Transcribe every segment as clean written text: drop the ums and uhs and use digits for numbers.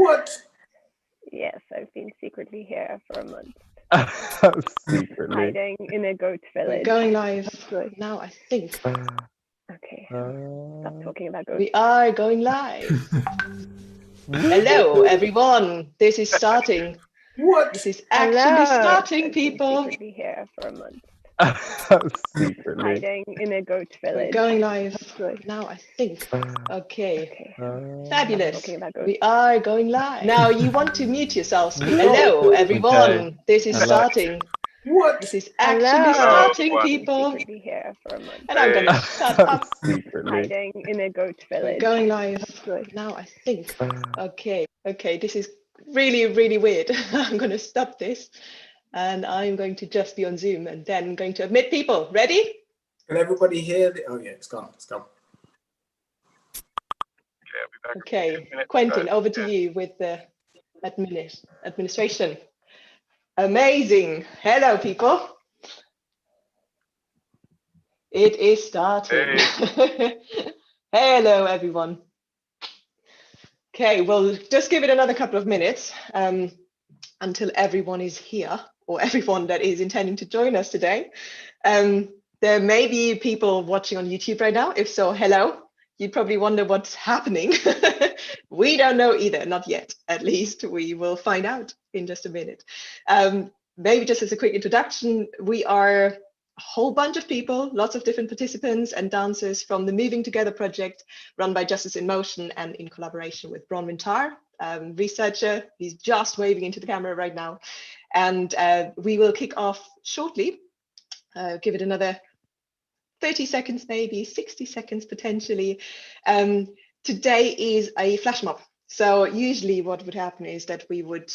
What? Yes, I've been secretly here for a month. Secretly. Hiding in a goat village. We're going live now, I think. Okay. Stop talking about goats. We are going live. Hello, everyone. This is starting. What? This is actually starting, I've been people. secretly here for a month. Secretly. Hiding in a goat village. We're going live now, I think. Okay. Okay. Fabulous. Talking about goats. We are going live. Now you want to mute yourselves. Hello, everyone. This is starting. What? This is actually starting, people. Secretly here for a month. And I'm gonna shut up. Secretly. Hiding in a goat village. We're going live now, I think. Okay. Okay. This is really, really weird. I'm gonna stop this, and I'm going to just be on Zoom, and then going to admit people. Ready? Can everybody hear? Oh yeah, it's gone. It's gone. Okay, Quentin, over to you with the administration. Amazing. Hello, people. It is starting. Hey. Hello, everyone. Okay, we'll just give it another couple of minutes until everyone is here, or everyone that is intending to join us today. There may be people watching on YouTube right now. If so, hello. You probably wonder what's happening. We don't know either, not yet. At least we will find out in just a minute. Maybe just as a quick introduction, we are a whole bunch of people, lots of different participants and dancers from the Moving Together project run by Justice in Motion and in collaboration with Bronwyn Tarr, researcher. He's just waving into the camera right now. And we will kick off shortly. Give it another 30 seconds, maybe 60 seconds potentially. Today is a flash mob. So usually what would happen is that we would,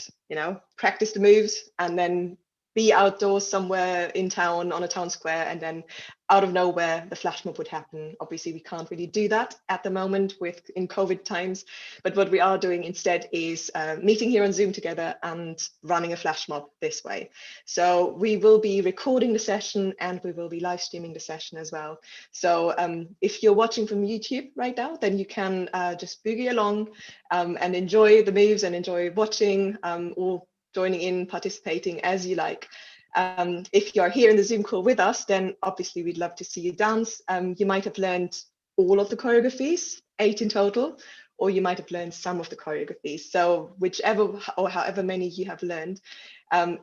practice the moves and then be outdoors somewhere in town on a town square, and then out of nowhere the flash mob would happen. Obviously we can't really do that at the moment in COVID times, but what we are doing instead is meeting here on Zoom together and running a flash mob this way. So we will be recording the session and we will be live streaming the session as well. So if you're watching from YouTube right now, then you can just boogie along and enjoy the moves and enjoy watching or joining in, participating as you like. If you're here in the Zoom call with us, then obviously we'd love to see you dance. You might have learned all of the choreographies, 8 in total, or you might have learned some of the choreographies. So whichever or however many you have learned,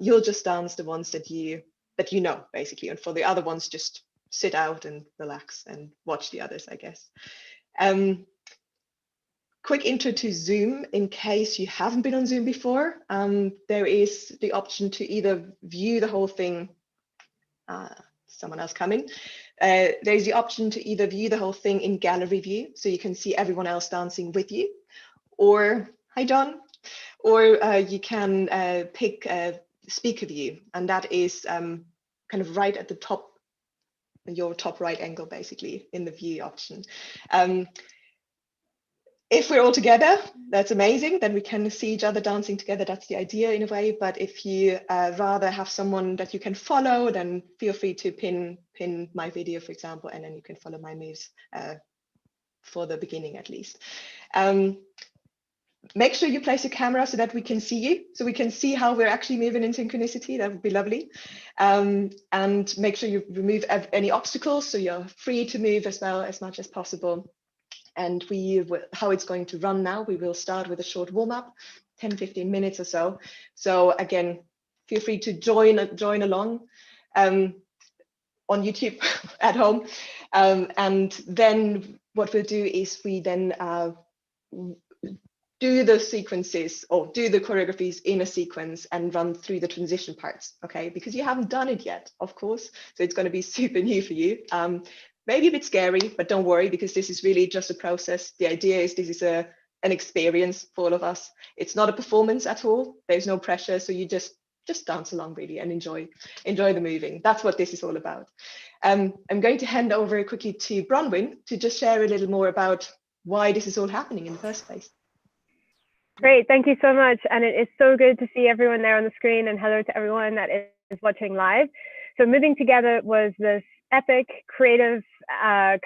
you'll just dance the ones that you know, basically. And for the other ones, just sit out and relax and watch the others, I guess. Quick intro to Zoom, in case you haven't been on Zoom before. There is the option to either view the whole thing, someone else coming. There's the option to either view the whole thing in gallery view, so you can see everyone else dancing with you, or, hi John, or you can pick speaker view, and that is kind of right at the top, your top right angle, basically, in the view option. If we're all together, that's amazing. Then we can see each other dancing together. That's the idea in a way. But if you rather have someone that you can follow, then feel free to pin my video, for example, and then you can follow my moves for the beginning at least. Make sure you place your camera so that we can see you, so we can see how we're actually moving in synchronicity. That would be lovely. And make sure you remove any obstacles, so you're free to move as well as much as possible. And how it's going to run now, we will start with a short warm-up, 10-15 minutes or so. So again, feel free to join along on YouTube at home. And then what we'll do is we then do the sequences or do the choreographies in a sequence and run through the transition parts, okay? Because you haven't done it yet, of course. So it's going to be super new for you. Maybe a bit scary, but don't worry, because this is really just a process. The idea is this is an experience for all of us. It's not a performance at all. There's no pressure. So you just dance along really and enjoy the moving. That's what this is all about. I'm going to hand over quickly to Bronwyn to just share a little more about why this is all happening in the first place. Great, thank you so much. And it is so good to see everyone there on the screen, and hello to everyone that is watching live. So Moving Together was this epic creative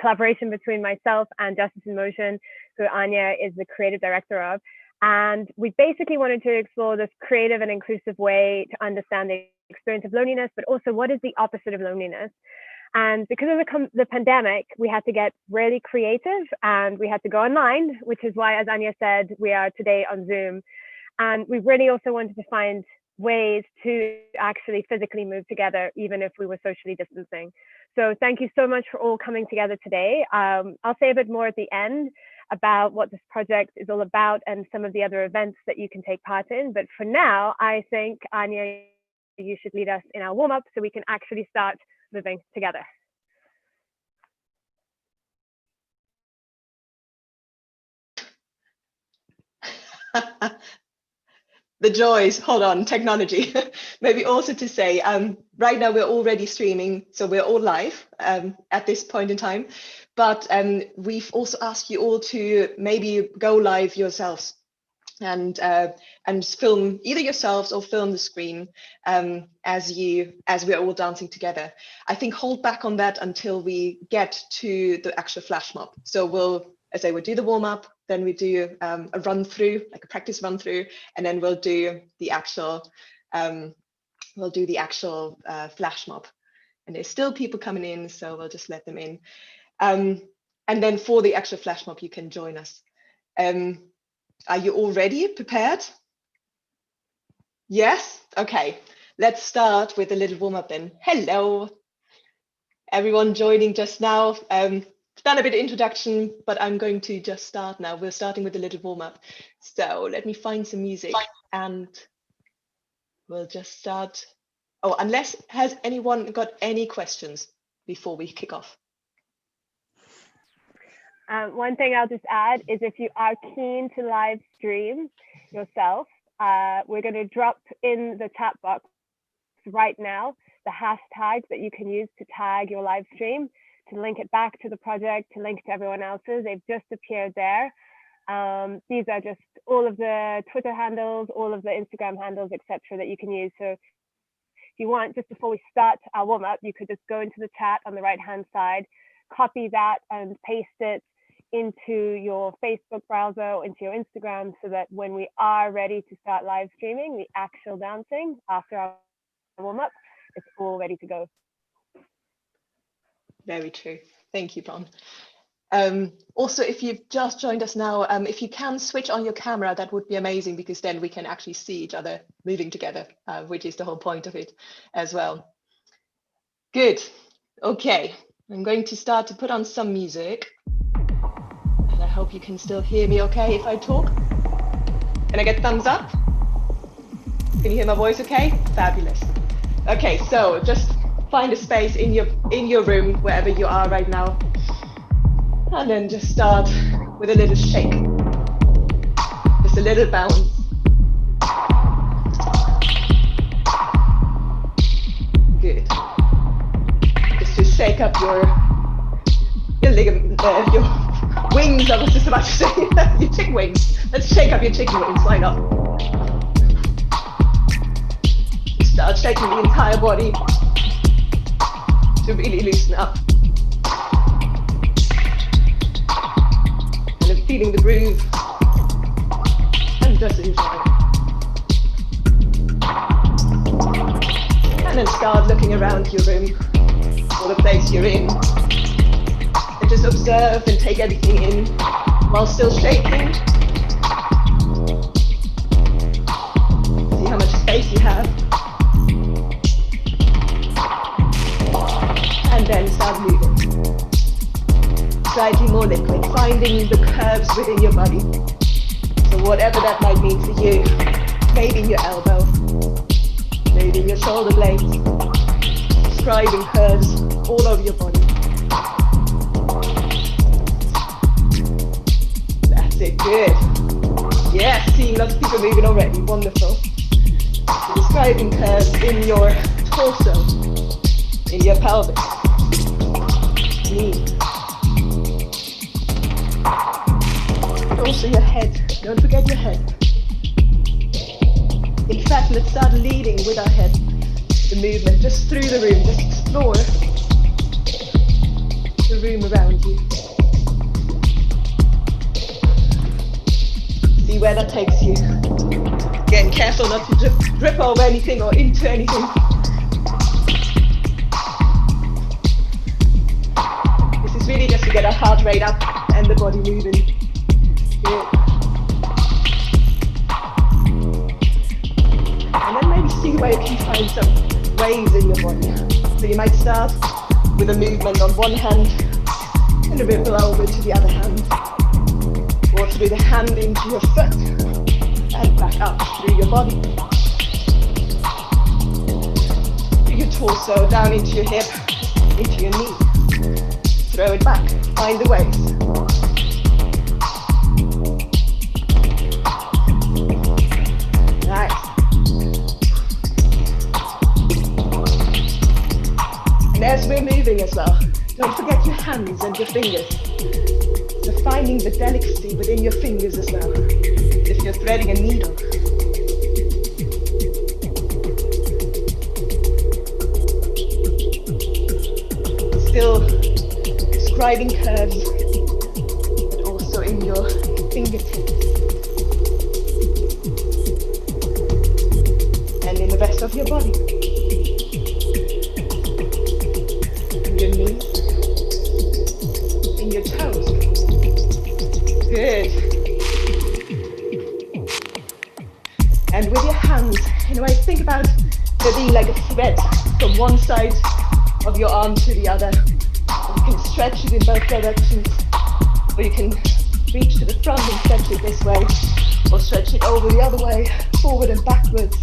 collaboration between myself and Justice in Motion, who Anya is the creative director of. And we basically wanted to explore this creative and inclusive way to understand the experience of loneliness, but also what is the opposite of loneliness. And because of the pandemic, we had to get really creative and we had to go online, which is why, as Anya said, we are today on Zoom. And we really also wanted to find ways to actually physically move together, even if we were socially distancing. So thank you so much for all coming together today. I'll say a bit more at the end about what this project is all about and some of the other events that you can take part in. But for now, I think, Anya, you should lead us in our warm-up so we can actually start moving together. The joys, hold on, technology. Maybe also to say, right now we're already streaming, so we're all live at this point in time. But we've also asked you all to maybe go live yourselves and film either yourselves or film the screen as we're all dancing together. I think hold back on that until we get to the actual flash mob. So we'll do the warm up, then we do a run through, like a practice run through, and then we'll do the actual flash mob. And there's still people coming in, so we'll just let them in. And then for the actual flash mob, you can join us. Are you already prepared? Yes? Okay, let's start with a little warm up then. Hello, everyone joining just now. Done a bit of introduction, but I'm going to just start now. We're starting with a little warm up. So let me find some music and we'll just start. Oh, has anyone got any questions before we kick off? One thing I'll just add is if you are keen to live stream yourself, we're going to drop in the chat box right now the hashtags that you can use to tag your live stream, to link it back to the project, to link to everyone else's. They've just appeared there. These are just all of the Twitter handles, all of the Instagram handles, etc. that you can use. So if you want, just before we start our warm up, you could just go into the chat on the right-hand side, copy that and paste it into your Facebook browser or into your Instagram so that when we are ready to start live streaming the actual dancing after our warm up, it's all ready to go. Very true. Thank you, Bron. Also, if you've just joined us now, if you can switch on your camera, that would be amazing, because then we can actually see each other moving together, which is the whole point of it as well. Good. Okay, I'm going to start to put on some music. And I hope you can still hear me okay if I talk. Can I get thumbs up? Can you hear my voice okay? Fabulous. Okay, so just find a space in your room, wherever you are right now. And then just start with a little shake. Just a little bounce. Good. Just to shake up your wings, I was just about to say, your chicken wings. Let's shake up your chicken wings, why not? Just start shaking the entire body to really loosen up. And then feeling the groove and just enjoy. And then start looking around your room or the place you're in. And just observe and take everything in while still shaking. See how much space you have. And then start moving. Slightly more liquid, finding the curves within your body. So whatever that might mean for you, maybe in your elbow, maybe in your shoulder blades, describing curves all over your body. That's it, good. Yes, seeing lots of people moving already, wonderful. So describing curves in your torso, in your pelvis. And also your head, don't forget your head. In fact, let's start leading with our head, the movement just through the room, just explore the room around you. See where that takes you. Again, careful not to drip over anything or into anything. This is really just to get our heart rate up and the body moving. Good. And then maybe see where you can find some waves in your body. So you might start with a movement on one hand and a ripple over to the other hand. Or through the hand into your foot and back up through your body. Through your torso, down into your hip, into your knee. Throw it back, find the waves. Nice. And as we're moving as well, don't forget your hands and your fingers. So finding the delicacy within your fingers as well, if you're threading a needle. Still scribing curves, but also in your fingertips. And in the rest of your body. In your knees, in your toes. Good. And with your hands, in a way, think about there being like a thread from one side of your arm to the other. You can stretch it in both directions, or you can reach to the front and stretch it this way, or stretch it over the other way, forward and backwards,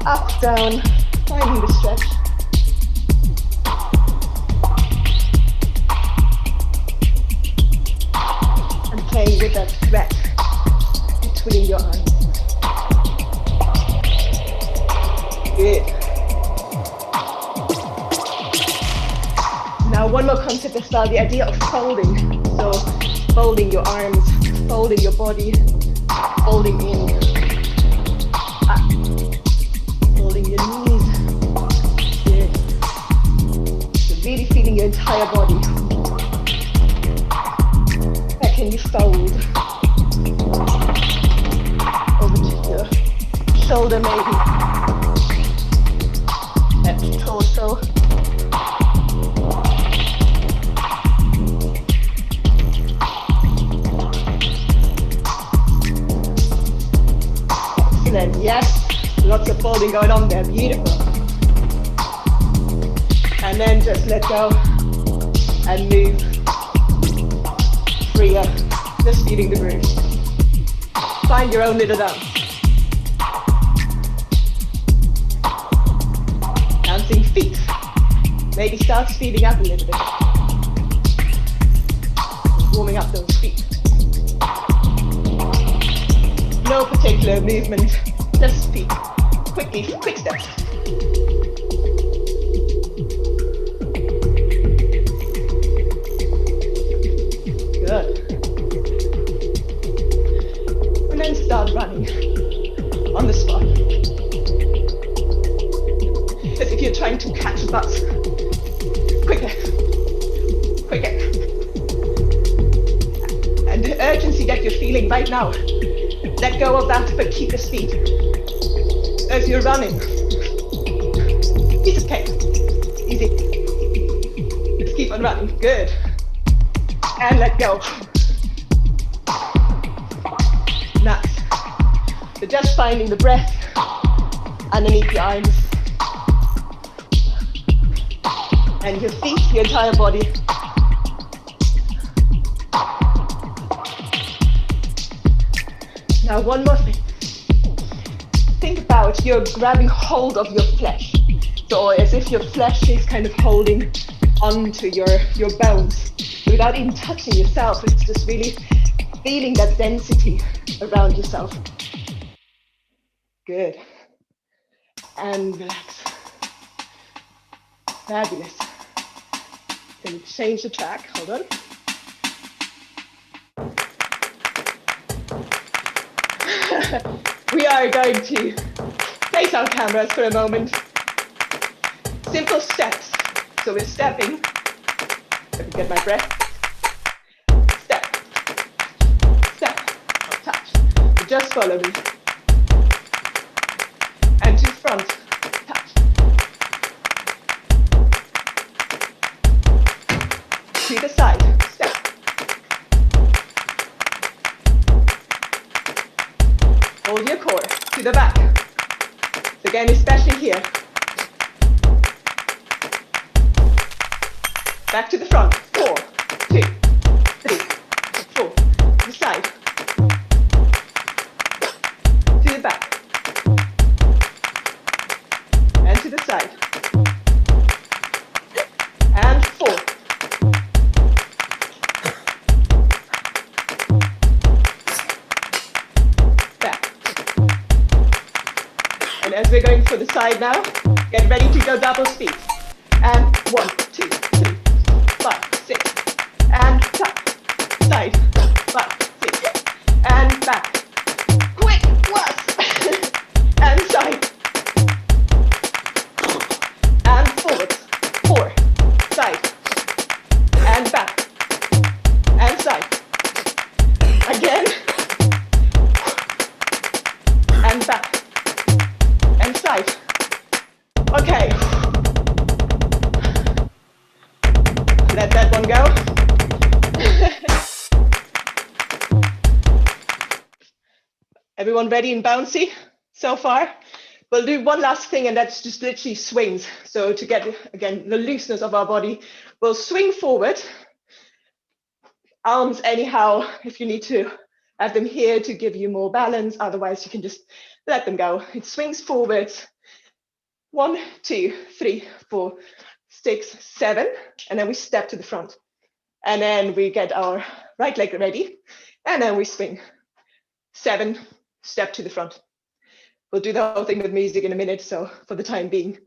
up, down, finding the stretch. And playing with that thread between your arms. Good. Now one more concept as well, the idea of folding. So folding your arms, folding your body, folding in, up, folding your knees. Good. So really feeling your entire body. Where can you fold? Over to your shoulder maybe. Left torso. Excellent, yes. Lots of folding going on there, beautiful. And then just let go and move. Freer, just feeling the groove. Find your own little dance. Dancing feet. Maybe start speeding up a little bit. Warming up those feet. No particular movement, just feet. Quickly, quick steps. Good. And then start running on the spot. As if you're trying to catch a bus. Quicker, quicker. And the urgency that you're feeling right now, let go of that, but keep your speed. As you're running. Piece of cake. Easy. Just keep on running. Good. And let go. Nice. So just finding the breath underneath your arms. And your feet, your entire body. Now one more thing. Think about you're grabbing hold of your flesh. So as if your flesh is kind of holding onto your bones. Without even touching yourself, it's just really feeling that density around yourself. Good. And relax. Fabulous. Then change the track, hold on. We are going to place our cameras for a moment. Simple steps. So we're stepping. Let me get my breath. Step. Step. Touch. just follow me. And to front, touch. To the side, step. Hold your core, to the back. So again, especially here. Back to the front, 4, 2, 3, 4, to the side. To the back. And to the side. And 4. Back. And as we're going for the side now, get ready to go double speed. And 1, 2, 3, 5, 6. And tap. Side. 5, 6. And back. Quick, once. And side. And forward. 4. Side. And back. And side. Again. And back. And side. Okay. Let that one go. Everyone ready and bouncy so far? We'll do one last thing, and that's just literally swings. So to get, again, the looseness of our body, we'll swing forward. Arms anyhow, if you need to have them here to give you more balance. Otherwise, you can just let them go. It swings forward. 1, 2, 3, 4, 6, 7. And then we step to the front. And then we get our right leg ready. And then we swing. 7, step to the front. We'll do the whole thing with music in a minute. So for the time being,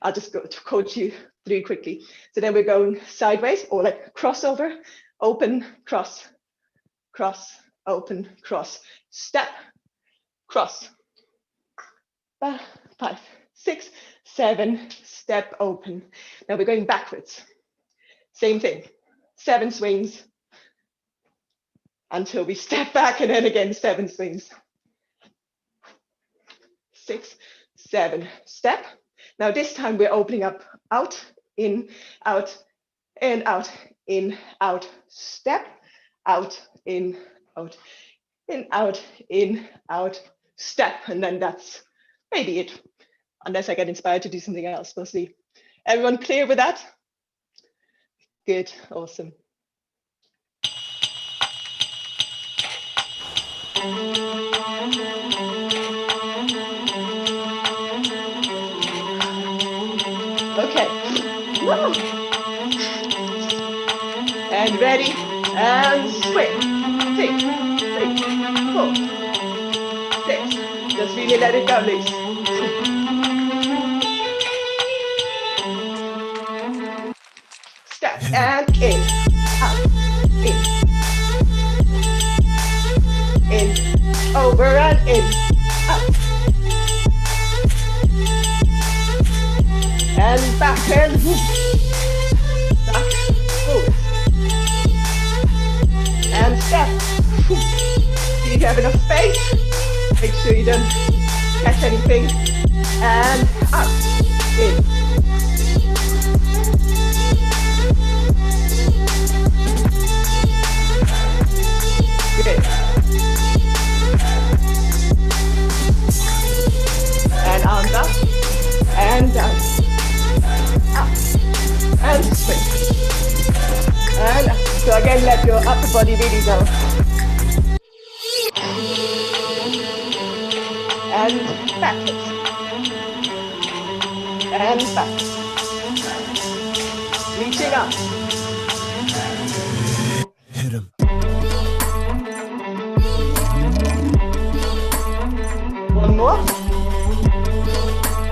I'll just go to coach you through quickly. So then we're going sideways, or like crossover, open, cross, cross, open, cross, step, cross. 5, 6, 7, step, open. Now we're going backwards. Same thing, 7 swings until we step back, and then again 7 swings. 6, 7, step. Now this time we're opening up, out, in, out, and out, in, out, step, out, in, out, in, out, step. And then that's maybe it, unless I get inspired to do something else. We'll see. Everyone clear with that? Good, awesome. Okay. And ready, and swing. 2, 3, 4, 6. Just really let it go loose. Step and in, out, in, over and in, up, and back and back, forward, and step. Do you have enough space? Make sure you don't catch anything, and up, in. Good. And arms up, and down, up, and swing, and up. So again, let your upper body really go. And backwards, and back, reaching up. Hit him. One more.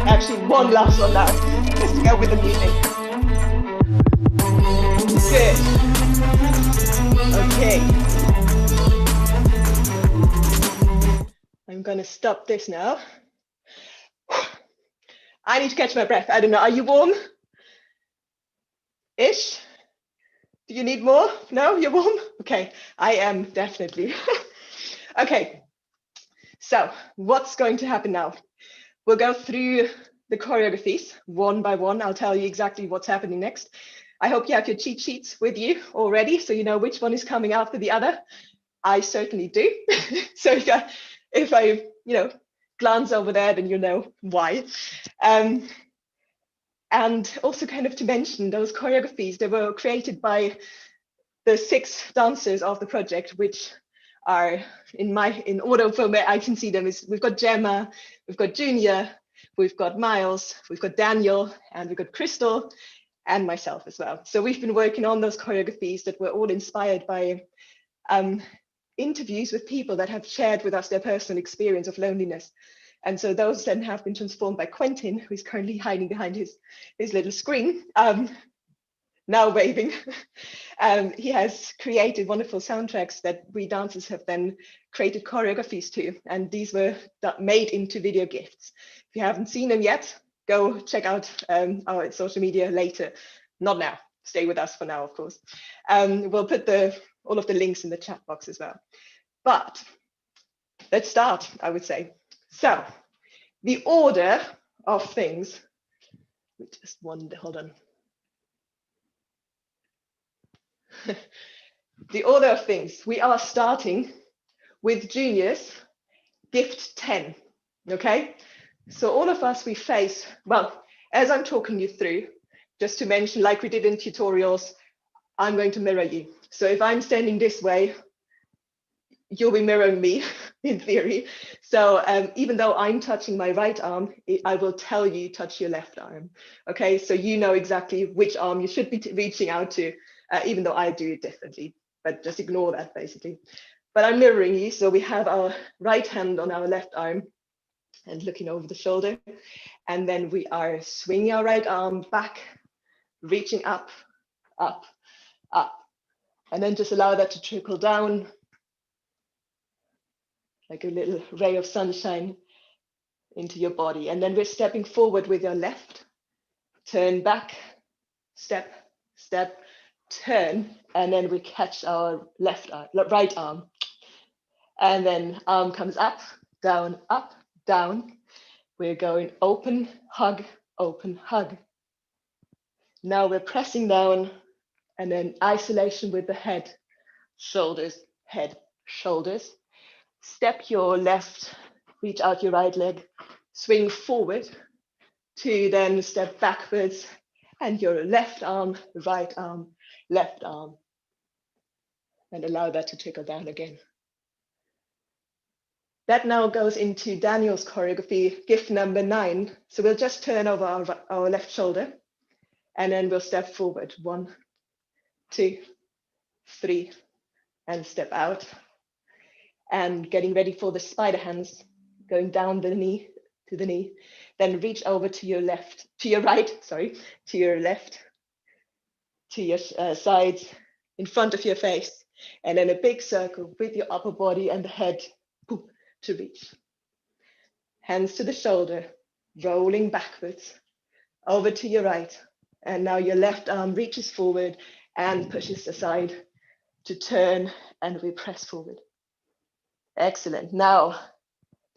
Actually, one last one now, just to go with the music. Good. Okay. I'm gonna stop this now. I need to catch my breath. I don't know, are you warm? Ish? Do you need more? No, you're warm? Okay, I am definitely. Okay, So what's going to happen now? We'll go through the choreographies one by one. I'll tell you exactly what's happening next. I hope you have your cheat sheets with you already, so you know which one is coming after the other. I certainly do. So if I glance over there, then you know why. And also kind of to mention those choreographies, they were created by the 6 dancers of the project, which are in order from where I can see them is we've got Gemma, we've got Junior, we've got Miles, we've got Daniel, and we've got Crystal, and myself as well. So we've been working on those choreographies that were all inspired by interviews with people that have shared with us their personal experience of loneliness. And so those then have been transformed by Quentin, who is currently hiding behind his little screen, now waving. He has created wonderful soundtracks that we dancers have then created choreographies to. And these were made into video gifts. If you haven't seen them yet, go check out our social media later. Not now, stay with us for now, of course. We'll put all of the links in the chat box as well. But let's start, I would say. So the order of things, just one, hold on. The order of things, we are starting with Junior's gift 10, okay? So all of us, we face, well, as I'm talking you through, just to mention, like we did in tutorials, I'm going to mirror you. So if I'm standing this way, you'll be mirroring me in theory. So even though I'm touching my right arm, I will tell you touch your left arm. Okay, so you know exactly which arm you should be reaching out to, even though I do it differently, but just ignore that basically. But I'm mirroring you, so we have our right hand on our left arm and looking over the shoulder. And then we are swinging our right arm back, reaching up, up, up. And then just allow that to trickle down like a little ray of sunshine into your body. And then we're stepping forward with your left, turn back, step, step, turn, and then we catch our right arm. And then arm comes up, down, down. We're going open, hug, open, hug. Now we're pressing down and then isolation with the head, shoulders, head, shoulders. Step your left, reach out your right leg, swing forward to then step backwards and your left arm, left arm, and allow that to trickle down again. That now goes into Daniel's choreography, gift number 9. So we'll just turn over our left shoulder and then we'll step forward. 1, 2, 3, and step out. And getting ready for the spider hands, going down the knee to the knee, then reach over to your left, to your right, sorry, to your left, to your sides, in front of your face, and then a big circle with your upper body and the head boop, to reach. Hands to the shoulder, rolling backwards, over to your right, and now your left arm reaches forward and pushes aside to turn, and we press forward. Excellent. Now,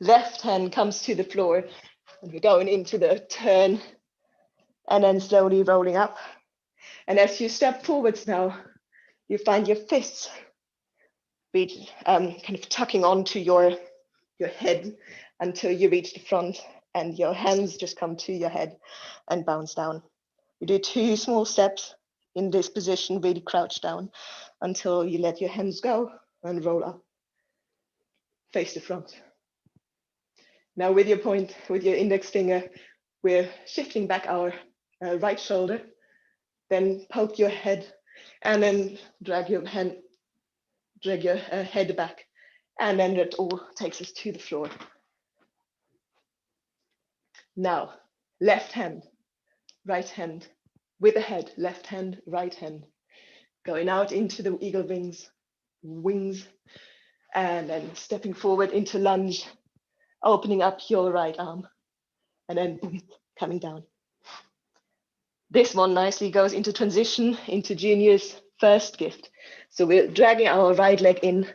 left hand comes to the floor and we're going into the turn and then slowly rolling up. And as you step forwards now, you find your fists kind of tucking onto your head until you reach the front and your hands just come to your head and bounce down. You do 2 small steps in this position, really crouch down until you let your hands go and roll up. Face the front. Now with your index finger, we're shifting back our right shoulder, then poke your head and then drag your head back. And then it all takes us to the floor. Now, left hand, right hand, with the head, left hand, right hand. Going out into the eagle wings, and then stepping forward into lunge, opening up your right arm, and then boom, coming down. This one nicely goes into transition into Junior's first gift. So we're dragging our right leg in,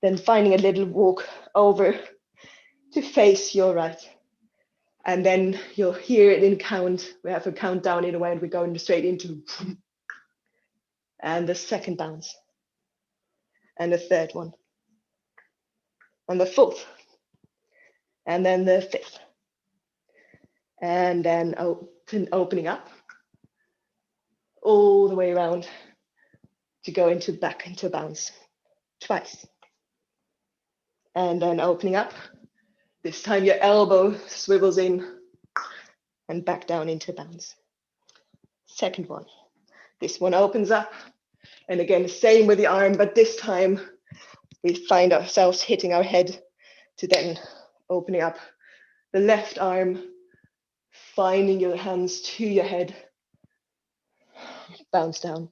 then finding a little walk over to face your right. And then you'll hear it in count. We have a countdown in a way, and we're going straight into, and the second bounce, and the third one, and the fourth, and then the fifth, and then opening up all the way around to go into back into bounce twice, and then opening up. This time your elbow swivels in and back down into bounce. Second one. This one opens up, and again, same with the arm, but this time we find ourselves hitting our head to then opening up the left arm, finding your hands to your head, bounce down,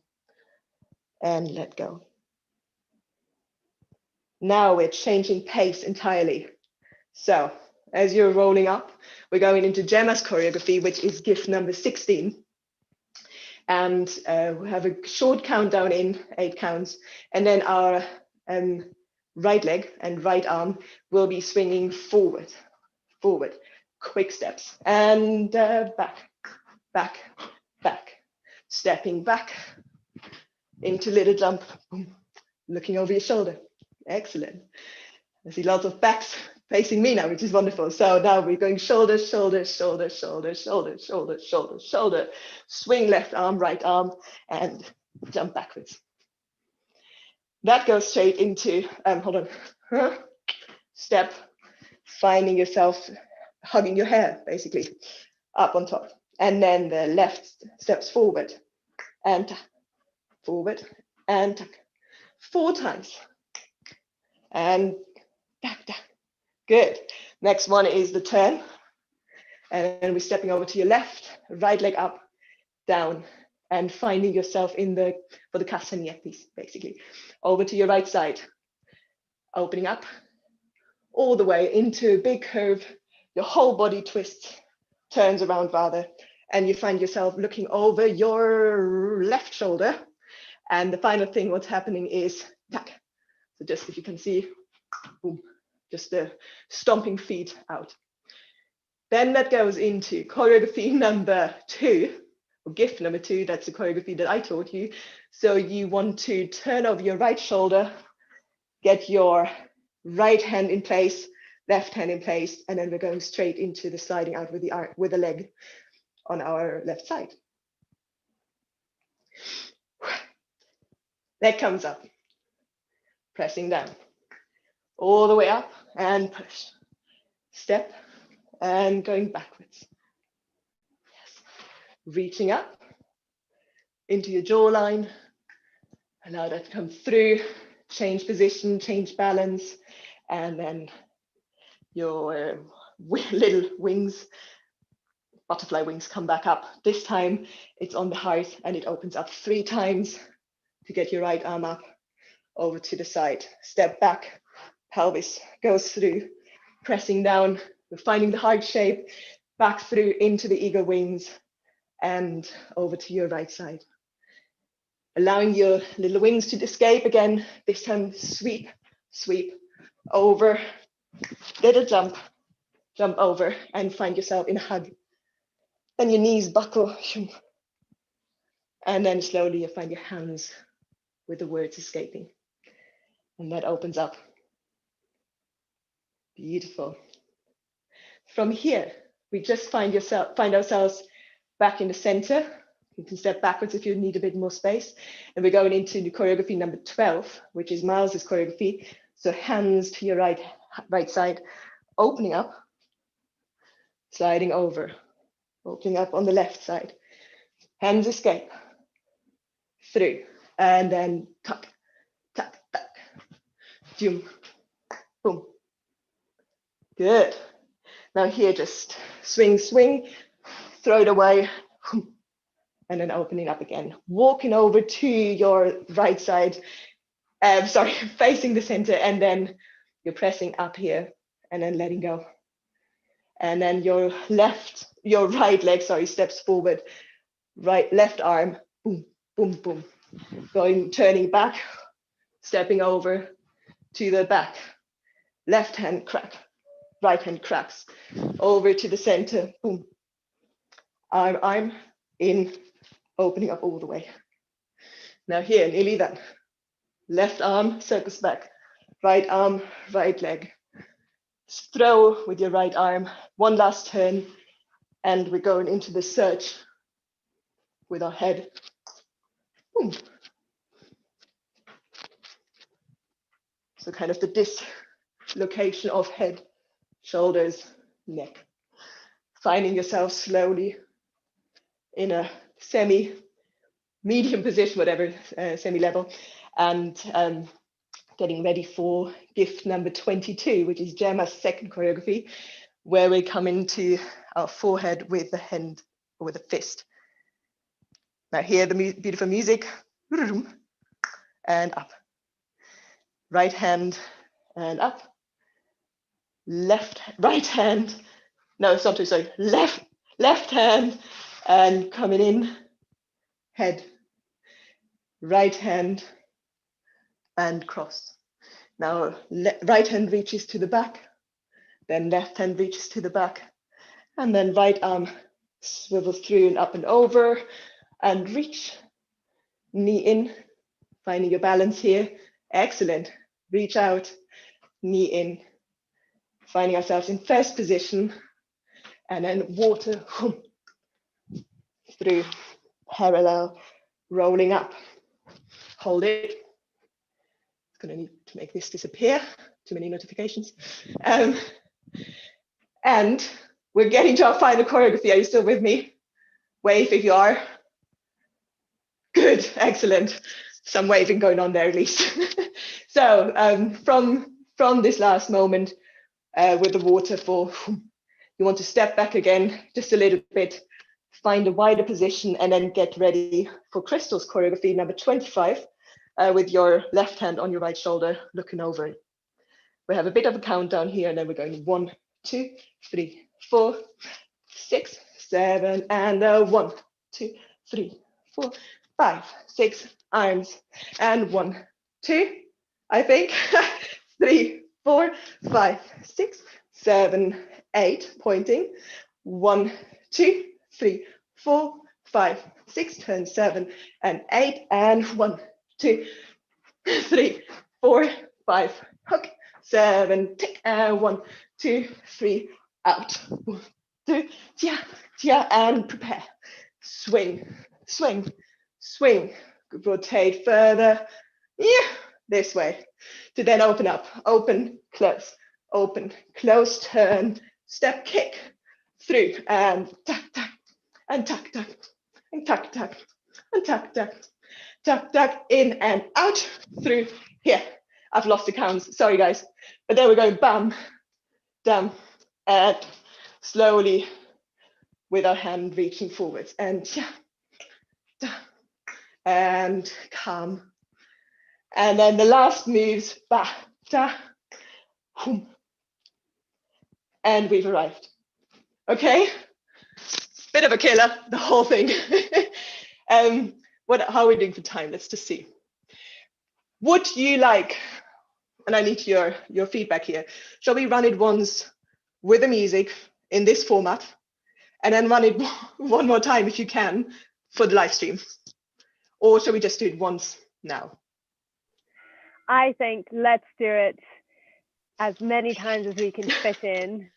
and let go. Now we're changing pace entirely. So as you're rolling up, we're going into Gemma's choreography, which is gift number 16. And we have a short countdown in 8 counts. And then our right leg and right arm will be swinging forward, quick steps. And back, back, back. Stepping back into little jump, boom, looking over your shoulder. Excellent. I see lots of backs facing me now, which is wonderful. So now we're going shoulder, shoulder, shoulder, shoulder, shoulder, shoulder, shoulder, shoulder. Swing left arm, right arm, and jump backwards. That goes straight into, hold on, step, finding yourself hugging your hair, basically, up on top. And then the left steps forward, and tuck, forward, and tuck. 4 times. And tuck, tuck. Good. Next one is the turn. And then we're stepping over to your left, right leg up, down, and finding yourself for the castagnettes, basically. Over to your right side, opening up all the way into a big curve. Your whole body twists, turns around rather, and you find yourself looking over your left shoulder. And the final thing, what's happening is tuck. So just if you can see, boom, just the stomping feet out. Then that goes into choreography number 2, or gift number 2. That's the choreography that I taught you. So you want to turn over your right shoulder, get your right hand in place, left hand in place, and then we're going straight into the sliding out with the leg on our left side. Leg comes up, pressing down, all the way up and push. Step and going backwards. Yes. Reaching up into your jawline. Allow that to come through, change position, change balance, and then your little wings, butterfly wings, come back up. This time it's on the heart and it opens up 3 times to get your right arm up over to the side. Step back, pelvis goes through, pressing down, we're finding the heart shape, back through into the eagle wings and over to your right side. Allowing your little wings to escape again, this time sweep, sweep, over, little jump, jump over and find yourself in a hug. Then your knees buckle, and then slowly you find your hands with the words escaping. And that opens up. Beautiful. From here, we just find ourselves back in the center. You can step backwards if you need a bit more space. And we're going into the choreography number 12, which is Miles's choreography. So hands to your right side, opening up, sliding over, opening up on the left side. Hands escape, through, and then tuck, tuck, tuck, boom, boom. Good. Now here, just swing, swing, throw it away, and then opening up again. Walking over to your right side, facing the center, and then you're pressing up here, and then letting go. And then your right leg, steps forward, left arm, boom, boom, boom. Turning back, stepping over to the back. Left hand crack, right hand cracks over to the center, boom. Arm in, opening up all the way. Now here, nearly done. Left arm circles back, right arm, right leg. Throw with your right arm, one last turn, and we're going into the surge with our head. Boom. So kind of the dislocation of head, shoulders, neck. Finding yourself slowly in a semi-medium position, whatever, semi-level, and getting ready for gift number 22, which is Gemma's second choreography, where we come into our forehead with the hand or with a fist. Now hear the beautiful music, and up. Right hand and up. Right hand. No, it's not too, sorry. Left hand and coming in, head. Right hand and cross. Now right hand reaches to the back, then left hand reaches to the back, and then right arm swivels through and up and over, and reach, knee in, finding your balance here. Excellent. Reach out, knee in, finding ourselves in first position, and then water through, parallel, rolling up. Hold it. It's going to need to make this disappear. Too many notifications. And we're getting to our final choreography. Are you still with me? Wave if you are. Good, excellent. Some waving going on there at least. So from this last moment with the waterfall, you want to step back again just a little bit, find a wider position, and then get ready for Crystal's choreography number 25 with your left hand on your right shoulder, looking over it. We have a bit of a countdown here, and then we're going 1, 2, 3, 4, 6, 7, and 1, 2, 3, 4, 5, 6 arms, and 1, 2, I think, 3, 4, 5, 6, 7, 8, pointing, 1, 2, 3, 4, 5, 6, turn 7 and 8, and 1, 2, 3, 4, 5, hook, 7, tick, and 1, 2, 3, out, 1, 2, tia, and prepare, swing, swing, swing, rotate further, this way, to then open up, open, close, turn, step, kick, through, and tuck, tuck, and tuck, tuck, and tuck, tuck, and tuck, tuck, tuck, tuck, in and out, through, here. I've lost the counts, sorry guys, but there we're going, bam, down, and slowly with our hand reaching forwards, and and calm. And then the last moves, ba, da, hum. And we've arrived. Okay, bit of a killer, the whole thing. How are we doing for time? Let's just see. Would you like, and I need your feedback here, shall we run it once with the music in this format, and then run it one more time if you can for the live stream? Or shall we just do it once now? I think let's do it as many times as we can fit in.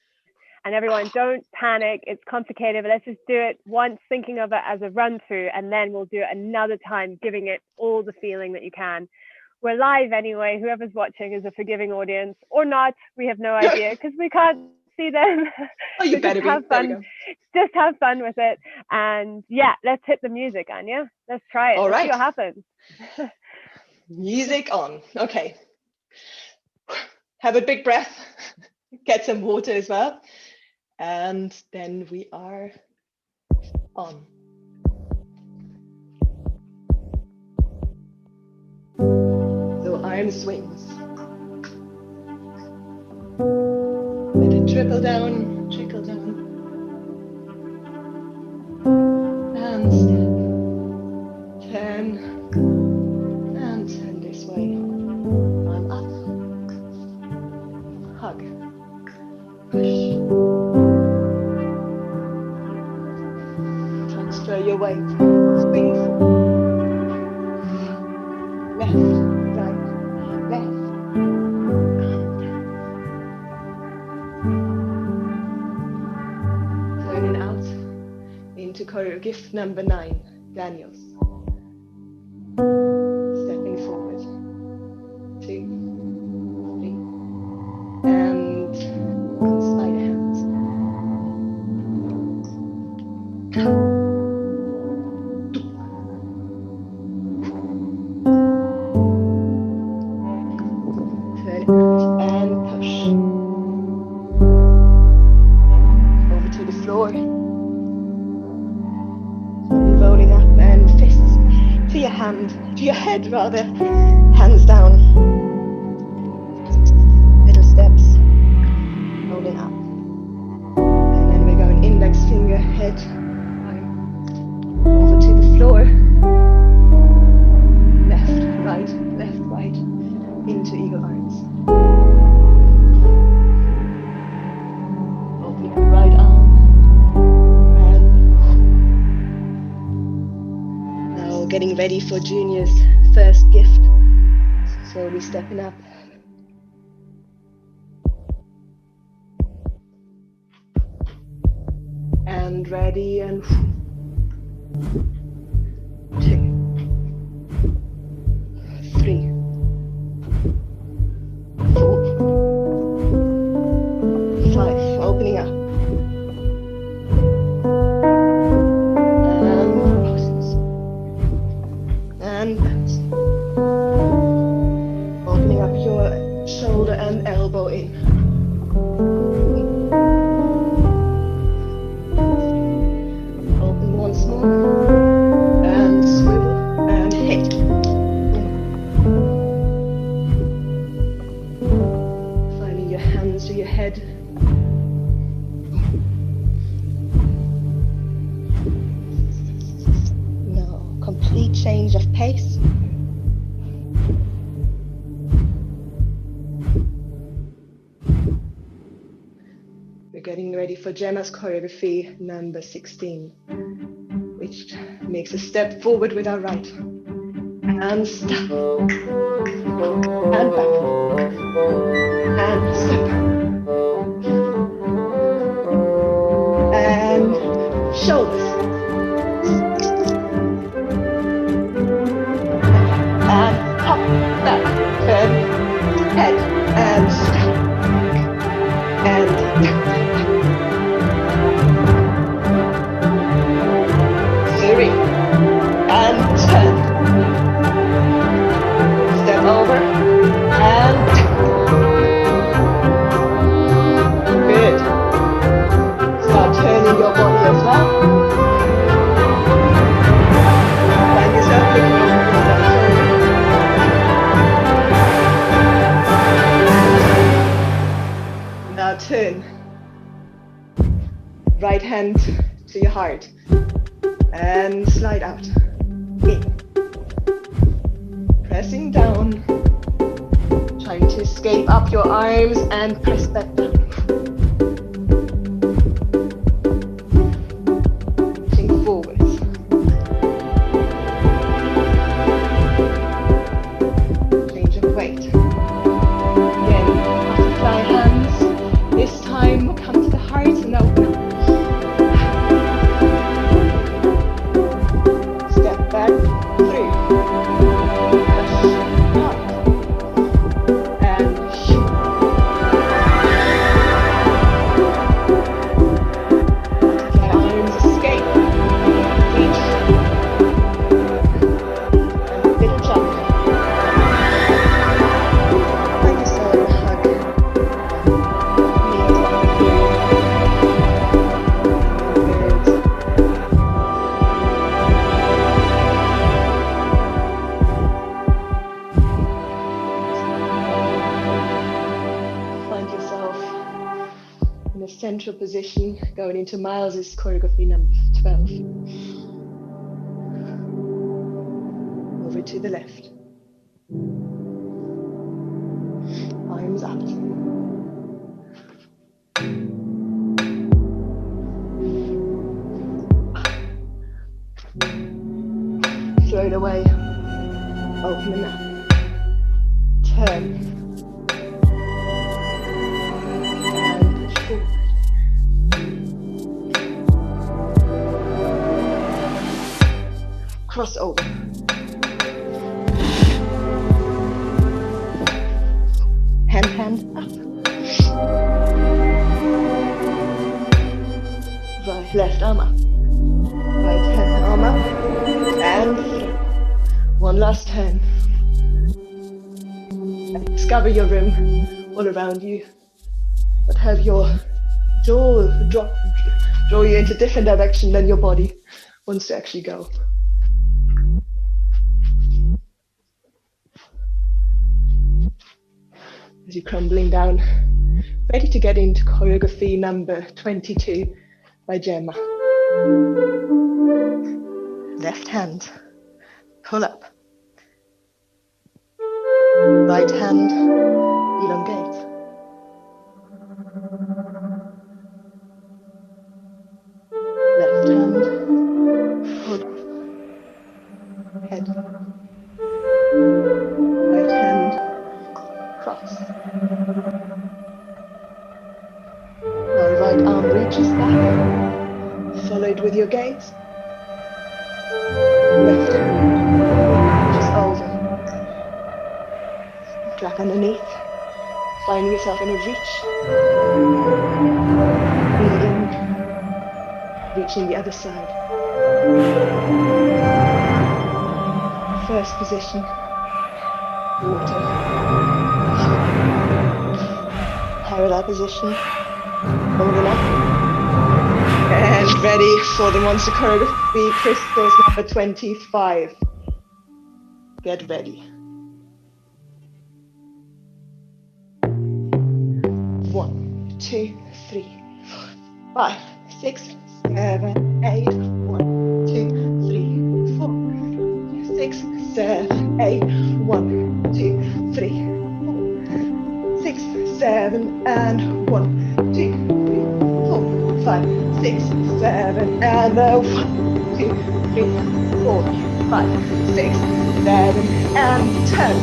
And everyone, don't panic, it's complicated, but let's just do it once, thinking of it as a run through, and then we'll do it another time, giving it all the feeling that you can. We're live anyway, whoever's watching is a forgiving audience, or not, we have no idea, because we can't see them. Oh, you So better just have fun. Just have fun with it. And yeah, let's hit the music, Anya. Let's try it. All right. See what happens. Music on. Okay. Have a big breath. Get some water as well. And then we are on. So arm swings. Let it trickle down, trickle down. And step. Turn. And turn this way. Arm up. Hug. your weight. Swing forward. Left, right, left. Turning out into choreography number 9, Daniels. Stepping forward. 2, 3, and slide hands. Turn and push. Over to the floor. Slowly rolling up and fists to your head rather. Hands down. Little steps. Rolling up. And then we're going index finger, head, arm. Over to the floor. Left, right, into eagle arms. Open up the right arm. And now getting ready for Junior's first gift. Slowly stepping up. And ready, and 2, 3, 4, 5, opening up. And crosses. And bends. Opening up your shoulder and elbow in. Open once more. And swivel and hit. Finding your hands to your head. Now, complete change of pace. We're getting ready for Gemma's choreography number 16, which makes a step forward with our right. And step. And back. And step. And shoulders. And hop, back, turn, head, and step. And tap. 3, and turn. Step over, and good. Start turning your body as well. Find yourself looking over your left shoulder. Now turn. Right hand to your heart. And slide out. In. Pressing down. Trying to escape up your arms and press back down. Pushing forwards. Change of weight. Again, butterfly hands. This time we'll come to the heart and open up. Back, 3, push, up, and shoot. Butterfly arms, escape, reach, and a little jump. Find yourself a hug. Knees on the floor. Good. Central position, going into Miles's choreography number 12. Over to the left. Arms up. And then up. Turn. And push forward. Cross over. Hand up. Right, left arm up. Right hand arm up. And through. One last turn. And discover your room all around you. But have your jaw draw you into a different direction than your body wants to actually go. As you're crumbling down, ready to get into choreography number 22 by Gemma. Left hand, pull up. Right hand, elongate. Left hand, pull up. Head. Right hand, cross. Now right arm reaches back, followed with your gaze. Left hand reaches over. Drag underneath, finding yourself in a reach. Breathe in, reaching the other side. First position, water. Parallel position, holding up. And ready for the monster choreography, crystals number 25. Get ready. 1, 2, 3, 4, 5, 6, 7, 8. 1, 2, 3, 4, 6, 7, 8. 1, 2, 3, 4, 6, 7, and 1, 2, 3, 4, 5, 6, 7, and 1, 2, 3, 4, 5, 6, 7, and turn.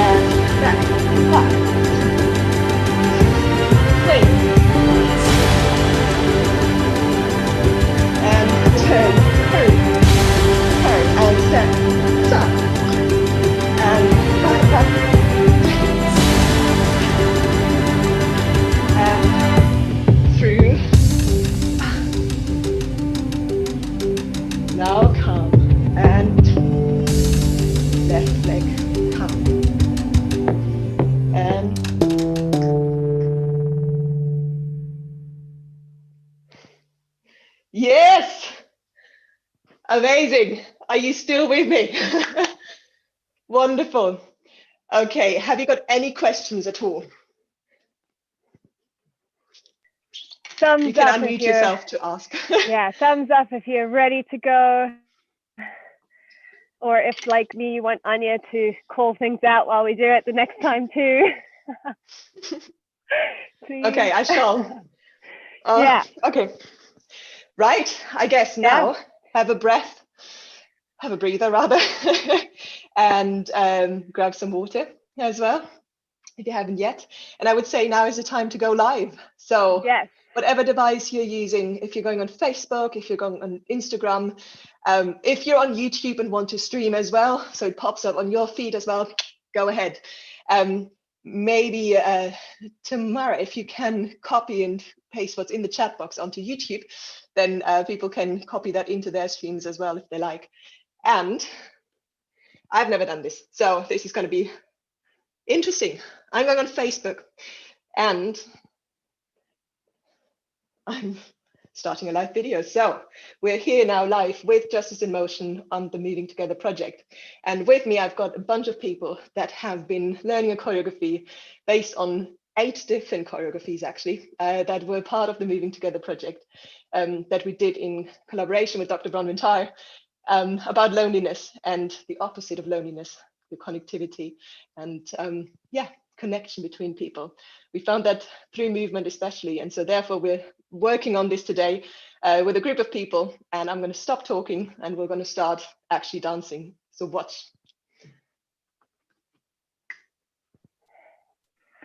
And back. 5. 3. And turn, and step, up, and back, and through. Now come, and left leg come, and yes! Amazing. Are you still with me? Wonderful. Okay, have you got any questions at all? Thumbs You can up unmute if you're, yourself to ask. yeah, thumbs up if you're ready to go. Or if, like me, you want Anya to call things out while we do it the next time too. Okay, I shall. Yeah. Okay. Right, I guess now have a breather rather, and grab some water as well, if you haven't yet. And I would say now is the time to go live. So yes. Whatever device you're using, if you're going on Facebook, if you're going on Instagram, if you're on YouTube and want to stream as well, so it pops up on your feed as well, go ahead. Maybe tomorrow, if you can copy and paste what's in the chat box onto YouTube, then people can copy that into their streams as well if they like. And I've never done this, so this is going to be interesting. I'm going on Facebook and I'm starting a live video. So we're here now live with Justice in Motion on the Moving Together project. And with me, I've got a bunch of people that have been learning a choreography based on 8 different choreographies, actually, that were part of the Moving Together project that we did in collaboration with Dr. Bronwyn Tarr about loneliness and the opposite of loneliness, the connectivity and connection between people. We found that through movement especially, and so therefore we're working on this today with a group of people, and I'm going to stop talking and we're going to start actually dancing So watch.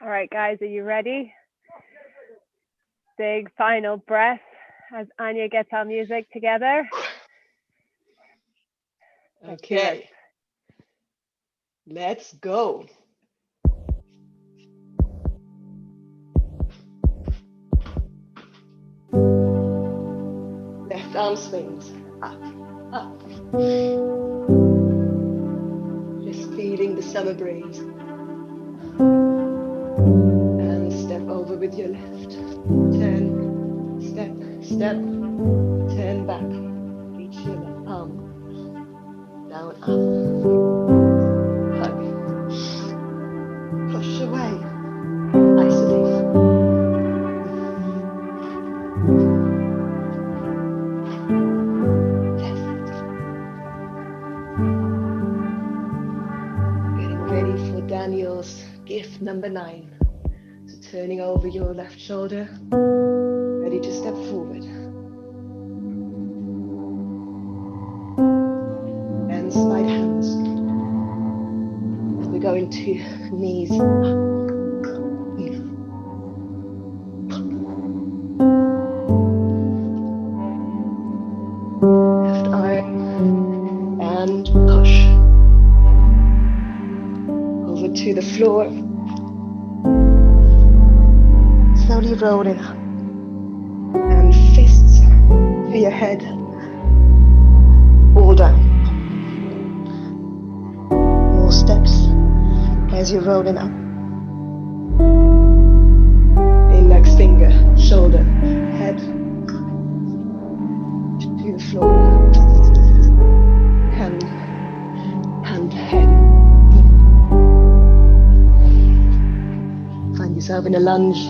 All right, guys, are you ready? Big final breath as Anya gets our music together. Okay. Let's go. Left arm swings up, up. Just feeling the summer breeze. And step over with your left. Turn, step, step, turn back. Reach your left arm. Down, up. Hug. Push away. Isolate. Getting ready for Daniel's gift number 9. So turning over your left shoulder, ready to step forward. Hands, right hands. We're going to knees up. Left arm and push. Over to the floor. Slowly rolling up. And fists to your head. All down. More steps as you're rolling up. Index finger, shoulder, head to the floor. Hand, head. Find yourself in a lunge.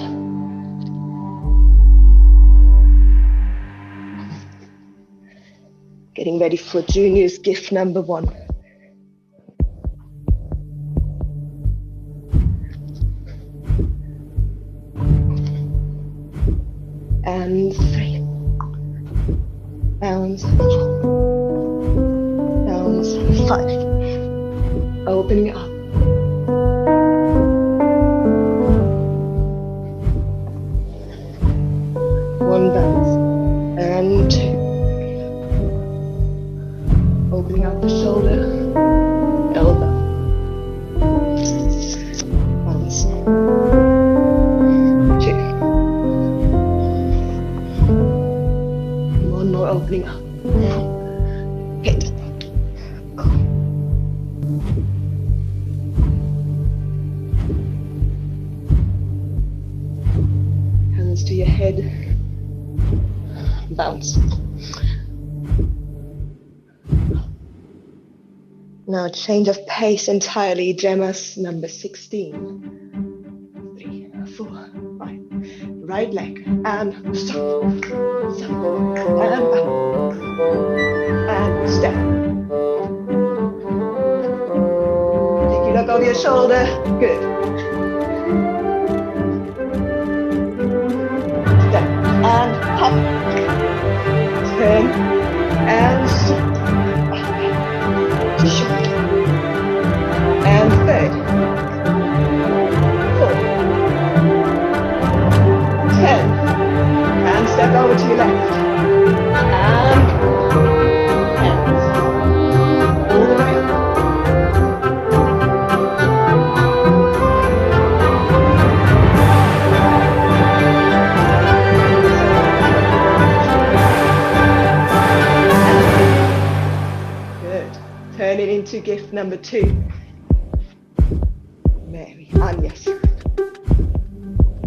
Getting ready for Junior's gift number 1. And 3. Bounce. Bounce. 5. Opening up. One bounce. And 2. Opening up the shoulder, elbow, bounce, 2. One more opening up, hit, go. Hands to your head, bounce. Now change of pace entirely, Gemma's number 16. 3, 4, 5. Right leg and stop. Stop. And up. And step. Take your look over your shoulder. Good. Step and hop. Turn and stop. And 3rd, 4th, 10, and step over to your left, and hands, all the way up. Good. Turn it into gift number 2. Mary, Agnes.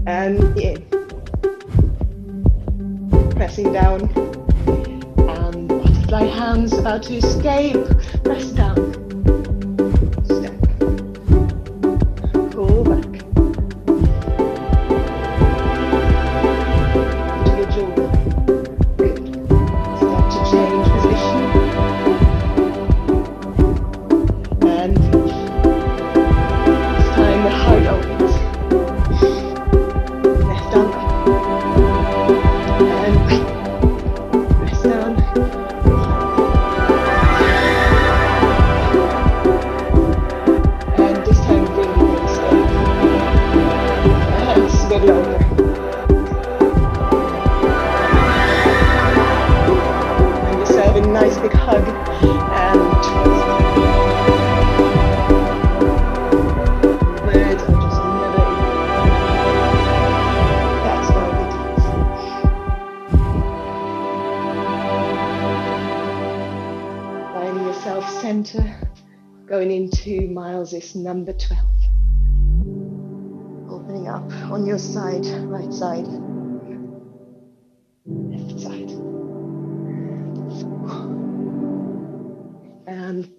And in. Pressing down. And butterfly hands about to escape. Press down. Step. Pull back. To your jaw. Good. Step to change position. And it's time the heart opens. Left arm up. And press down. hug and twist. Words are just never enough. That's why we dance. Finding yourself center, going into Miles's number 12. Opening up on your side, right side, left side. And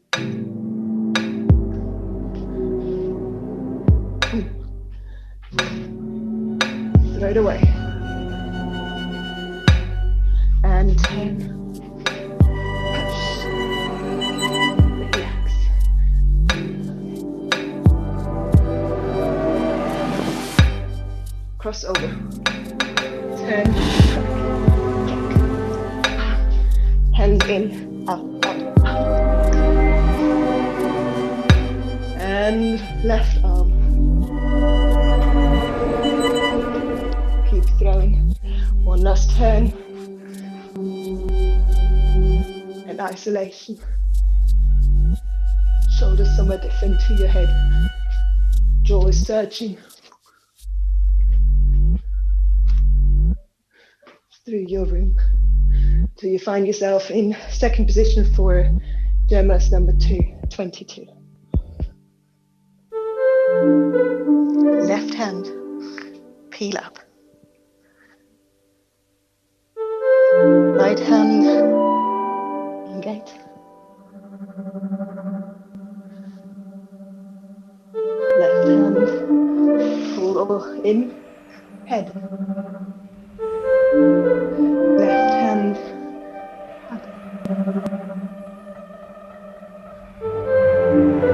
throw it away. And 10. Push. Relax. Cross over. Turn. Hands in. Up. And left arm. Keep throwing. One last turn. And isolation. Shoulders somewhere different to your head. Jaw is searching through your room till you find yourself in second position for Gemma's number 22. Left hand, peel up. Right hand, elongate. Left hand, pull in, head. Left hand, hug.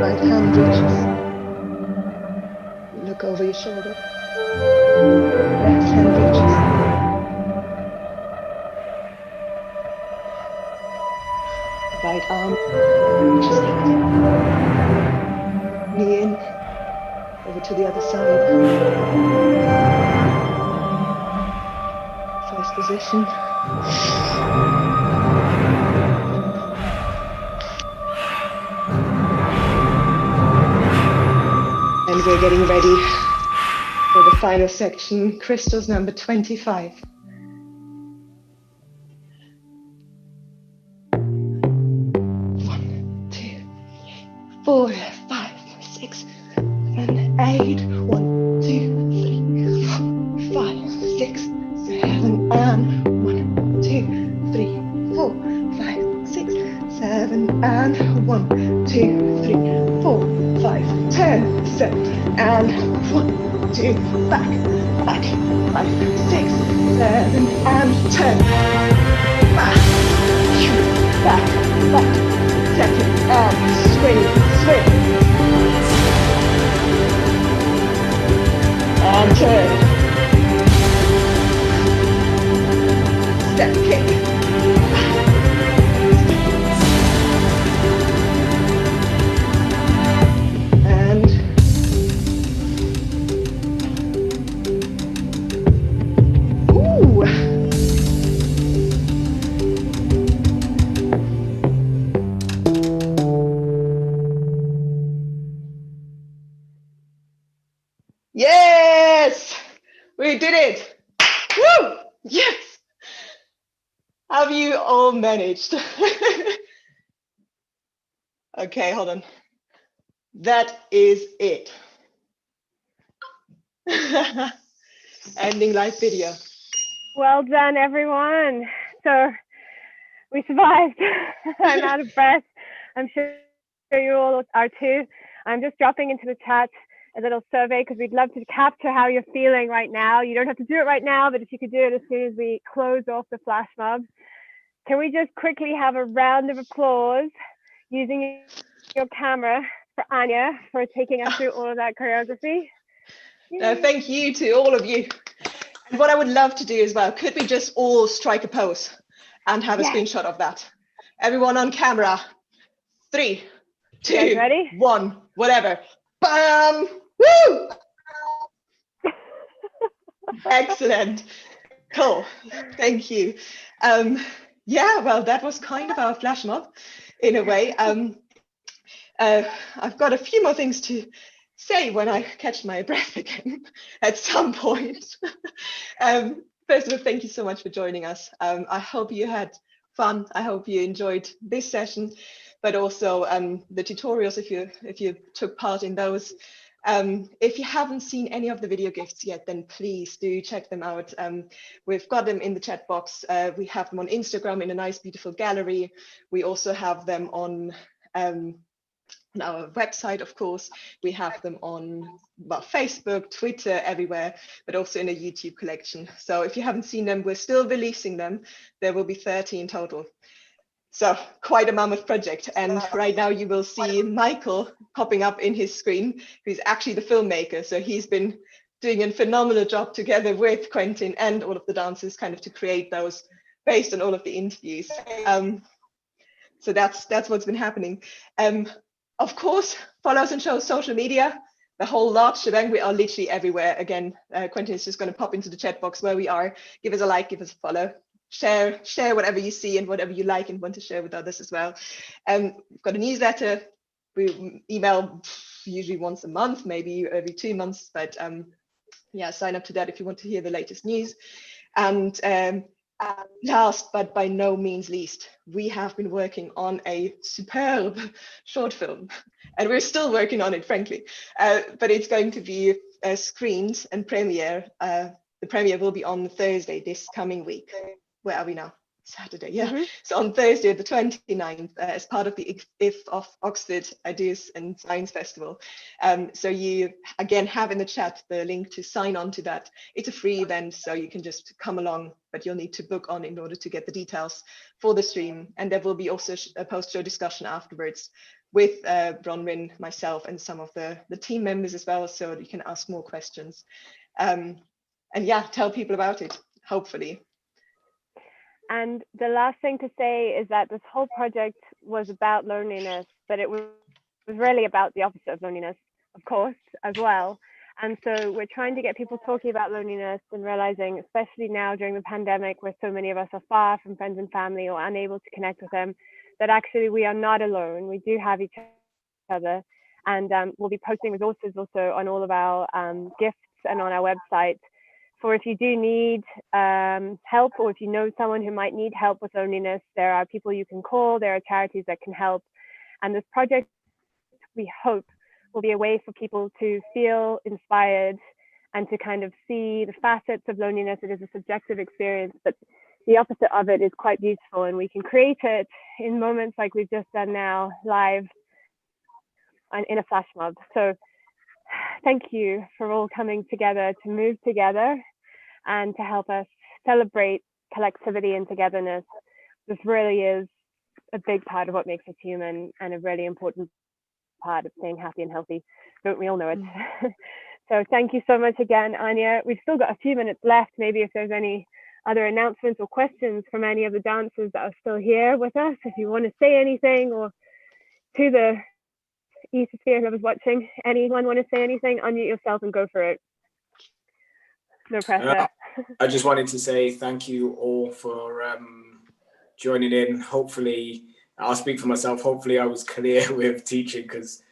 Right hand reaches. Look over your shoulder. Left hand reaches. Right arm reaches out. Knee in, over to the other side. First position. And we're getting ready for the final section, crystals number 25. One, two, 4, 5, 6, 7, 8. 1, 2, 3, 4, 5, 6, 7, and 1, 2, 3, 4, 5, 6, 7, and 1, 2, 3, 4, 5, 10, 7, and 1, 2, back, 5, 6, 7, and 10. Back, second, and swing. And turn. Step kick. And ooh. Yes, we did it. Woo! Yes. Have you all managed? Okay, hold on. That is it. Ending live video. Well done, everyone. So we survived. I'm out of breath. I'm sure you all are too. I'm just dropping into the chat a little survey because we'd love to capture how you're feeling right now. You don't have to do it right now, but if you could do it as soon as we close off the flash mob. Can we just quickly have a round of applause using your camera for Anya for taking us through all of that choreography? Thank you to all of you. And what I would love to do as well, could we just all strike a pose and have a screenshot of that? Everyone on camera. 3, 2, 1, whatever. Bam! Woo! Excellent. Cool. Thank you. Yeah, well, that was kind of our flash mob in a way. I've got a few more things to say when I catch my breath again at some point. First of all, thank you so much for joining us. I hope you had fun. I hope you enjoyed this session, but also the tutorials if you took part in those. If you haven't seen any of the video gifts yet, then please do check them out. We've got them in the chat box. We have them on Instagram in a nice, beautiful gallery. We also have them on our website, of course. We have them on Facebook, Twitter, everywhere, but also in a YouTube collection. So if you haven't seen them, we're still releasing them. There will be 30 in total. So quite a mammoth project. And right now you will see Michael popping up in his screen, who's actually the filmmaker. So he's been doing a phenomenal job together with Quentin and all of the dancers kind of to create those based on all of the interviews. So that's what's been happening. Of course, follow us on social media, the whole lot shebang. We are literally everywhere. Again, Quentin is just going to pop into the chat box where we are. Give us a like, give us a follow. Share whatever you see and whatever you like and want to share with others as well. We've got a newsletter. We email usually once a month, maybe every 2 months, but yeah, sign up to that if you want to hear the latest news. And last but by no means least, we have been working on a superb short film, and we're still working on it, frankly, but it's going to be screened and premiere. The premiere will be on Thursday this coming week. Where are we now? Saturday, yeah. So on Thursday, the 29th, as part of the IF of Oxford Ideas and Science Festival. So you, again, have in the chat the link to sign on to that. It's a free event, so you can just come along, but you'll need to book on in order to get the details for the stream. And there will be also a post-show discussion afterwards with Bronwyn, myself, and some of the team members as well, so you can ask more questions. And yeah, tell people about it, hopefully. And the last thing to say is that this whole project was about loneliness, but it was really about the opposite of loneliness, of course, as well. And so we're trying to get people talking about loneliness and realizing, especially now during the pandemic, where so many of us are far from friends and family or unable to connect with them, that actually we are not alone. We do have each other. And we'll be posting resources also on all of our gifts and on our website. For if you do need help, or if you know someone who might need help with loneliness, there are people you can call, there are charities that can help. And this project, we hope, will be a way for people to feel inspired and to kind of see the facets of loneliness. It is a subjective experience, but the opposite of it is quite beautiful, and we can create it in moments like we've just done now, live and in a flash mob. So thank you for all coming together to move together and to help us celebrate collectivity and togetherness. This really is a big part of what makes us human, and a really important part of staying happy and healthy. Don't we all know it? So thank you so much again, Anya. We've still got a few minutes left. Maybe if there's any other announcements or questions from any of the dancers that are still here with us, if you want to say anything, or to the Ethosphere, whoever's watching, anyone want to say anything? Unmute yourself and go for it. No pressure. I just wanted to say thank you all for joining in. Hopefully, I'll speak for myself. Hopefully I was clear with teaching, because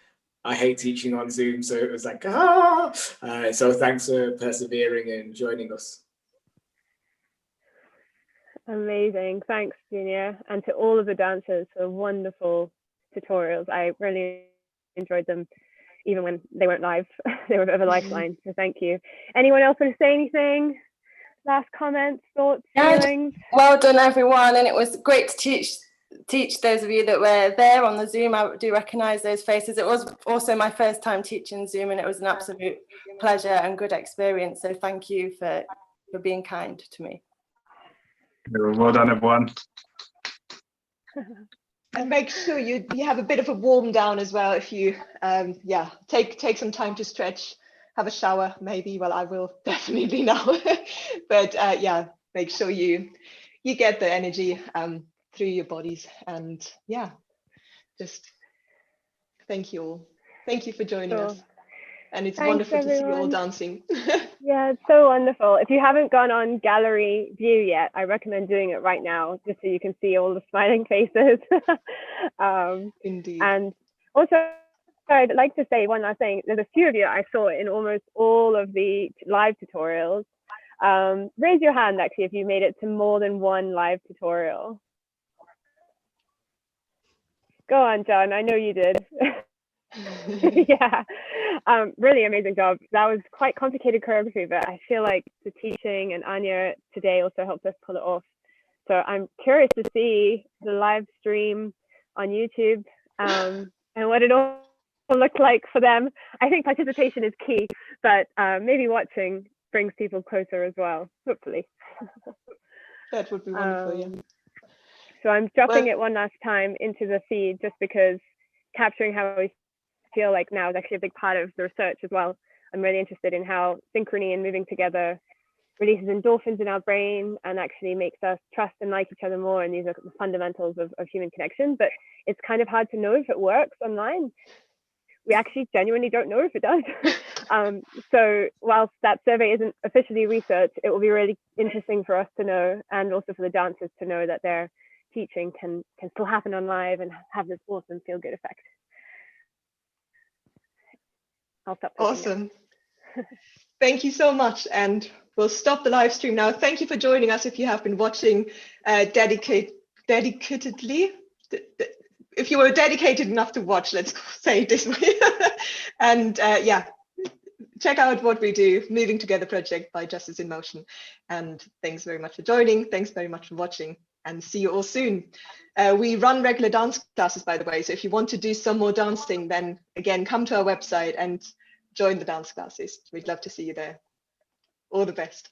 I hate teaching on Zoom. So it was like, so thanks for persevering and joining us. Amazing. Thanks, Junior. And to all of the dancers for wonderful tutorials. I really enjoyed them, even when they weren't live. They were a bit of a lifeline. So thank you. Anyone else want to say anything? Last comments, thoughts, feelings? Well done, everyone. And it was great to teach those of you that were there on the Zoom. I do recognise those faces. It was also my first time teaching Zoom, and it was an absolute pleasure and good experience. So thank you for being kind to me. Well done, everyone. And make sure you have a bit of a warm down as well. If you take some time to stretch, have a shower maybe. Well, I will definitely now. But yeah, make sure you get the energy through your bodies. And yeah, just thank you all. Thank you for joining us. And it's wonderful to see you all dancing. Yeah, it's so wonderful. If you haven't gone on gallery view yet, I recommend doing it right now, just so you can see all the smiling faces. Indeed. And also, I'd like to say one last thing. There's a few of you I saw in almost all of the live tutorials. Raise your hand, actually, if you made it to more than one live tutorial. Go on, John. I know you did. Yeah, really amazing job. That was quite complicated choreography, but I feel like the teaching and Anya today also helped us pull it off. So I'm curious to see the live stream on YouTube and what it all looks like for them. I think participation is key, but maybe watching brings people closer as well, hopefully. That would be wonderful, yeah. So I'm dropping it one last time into the feed, just because capturing how we feel like now is actually a big part of the research as well. I'm really interested in how synchrony and moving together releases endorphins in our brain and actually makes us trust and like each other more. And these are the fundamentals of human connection, but it's kind of hard to know if it works online. We actually genuinely don't know if it does. So whilst that survey isn't officially research, it will be really interesting for us to know, and also for the dancers to know, that their teaching can still happen on live and have this awesome feel good effect. I'll stop. Awesome. Thank you so much. And we'll stop the live stream now. Thank you for joining us if you have been watching dedicatedly. If you were dedicated enough to watch, let's say it this way. And yeah, check out what we do, Moving Together Project by Justice in Motion. And thanks very much for joining. Thanks very much for watching, and see you all soon. We run regular dance classes, by the way. So if you want to do some more dancing, then again, come to our website and join the dance classes. We'd love to see you there. All the best.